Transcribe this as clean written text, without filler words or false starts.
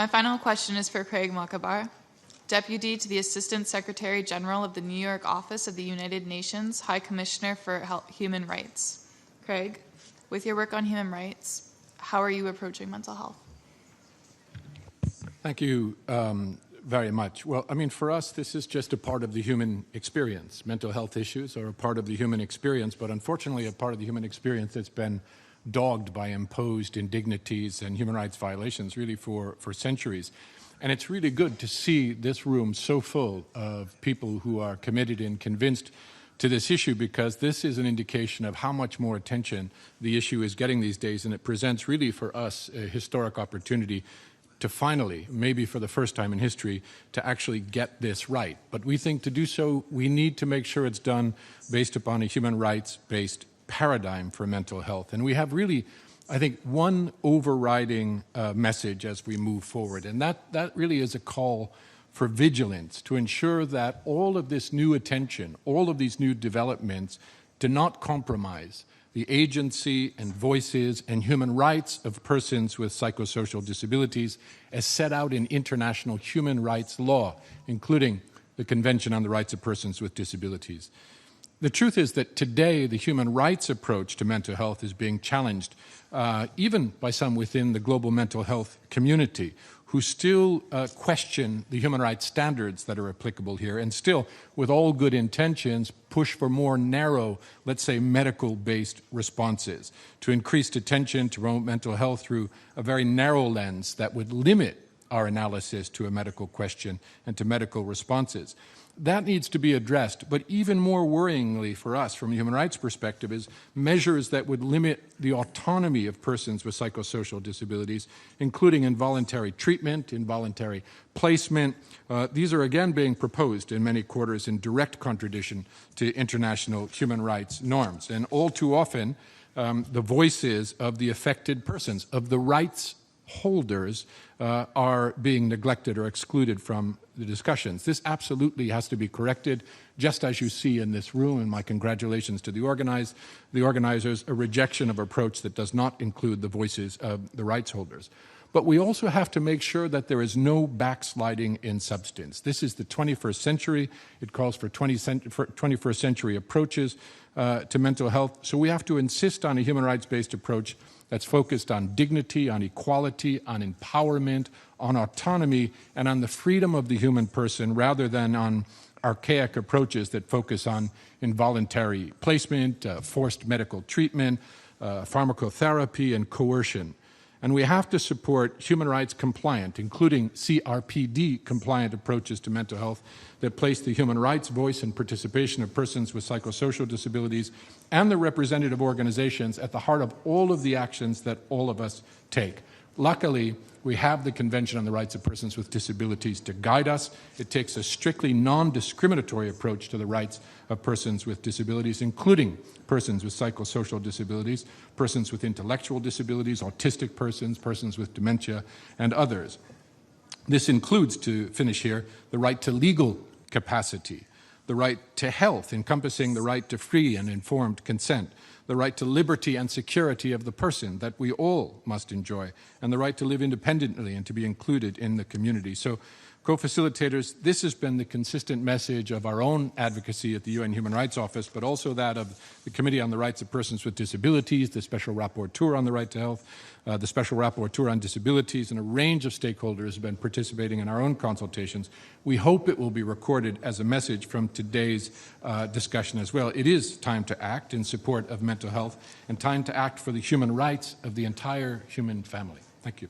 My final question is for Craig Mokhibar, Deputy to the Assistant Secretary General of the New York Office of the United Nations High Commissioner for Human Rights. Craig, with your work on human rights, how are you approaching mental health? Thank you very much. Well, I mean, for us, this is just a part of the human experience. Mental health issues are a part of the human experience, but unfortunately a part of the human experience that's been dogged by imposed indignities and human rights violations really for centuries. And it's really good to see this room so full of people who are committed and convinced to this issue, because this is an indication of how much more attention the issue is getting these days, and it presents really for us a historic opportunity to finally, maybe for the first time in history, to actually get this right. But we think to do so, we need to make sure it's done based upon a human rights-based paradigm for mental health. And we have really, I think, one overriding message as we move forward, and that really is a call for vigilance to ensure that all of this new attention, all of these new developments do not compromise the agency and voices and human rights of persons with psychosocial disabilities as set out in international human rights law, including the Convention on the Rights of Persons with Disabilities. The truth is that today the human rights approach to mental health is being challenged even by some within the global mental health community, who still question the human rights standards that are applicable here, and still, with all good intentions, push for more narrow, let's say, medical-based responses, to increased attention to promote mental health through a very narrow lens that would limit our analysis to a medical question and to medical responses. That needs to be addressed, but even more worryingly for us from a human rights perspective is measures that would limit the autonomy of persons with psychosocial disabilities, including involuntary treatment, involuntary placement. These are again being proposed in many quarters in direct contradiction to international human rights norms. And all too often, the voices of the affected persons, of the rights holders, are being neglected or excluded from the discussions. This absolutely has to be corrected, just as you see in this room, and my congratulations to the organizers, a rejection of approach that does not include the voices of the rights holders. But we also have to make sure that there is no backsliding in substance. This is the 21st century. It calls for 21st century approaches to mental health. So we have to insist on a human rights-based approach that's focused on dignity, on equality, on empowerment, on autonomy, and on the freedom of the human person, rather than on archaic approaches that focus on involuntary placement, forced medical treatment, pharmacotherapy, and coercion. And we have to support human rights compliant, including CRPD compliant approaches to mental health that place the human rights voice and participation of persons with psychosocial disabilities and the representative organizations at the heart of all of the actions that all of us take. Luckily, we have the Convention on the Rights of Persons with Disabilities to guide us. It takes a strictly non-discriminatory approach to the rights of persons with disabilities, including persons with psychosocial disabilities, persons with intellectual disabilities, autistic persons, persons with dementia, and others. This includes, to finish here, the right to legal capacity, the right to health, encompassing the right to free and informed consent, the right to liberty and security of the person that we all must enjoy, and the right to live independently and to be included in the community. So, co-facilitators, this has been the consistent message of our own advocacy at the UN Human Rights Office, but also that of the Committee on the Rights of Persons with Disabilities, the Special Rapporteur on the Right to Health, the Special Rapporteur on Disabilities, and a range of stakeholders have been participating in our own consultations. We hope it will be recorded as a message from today's discussion as well. It is time to act in support of mental health and time to act for the human rights of the entire human family. Thank you.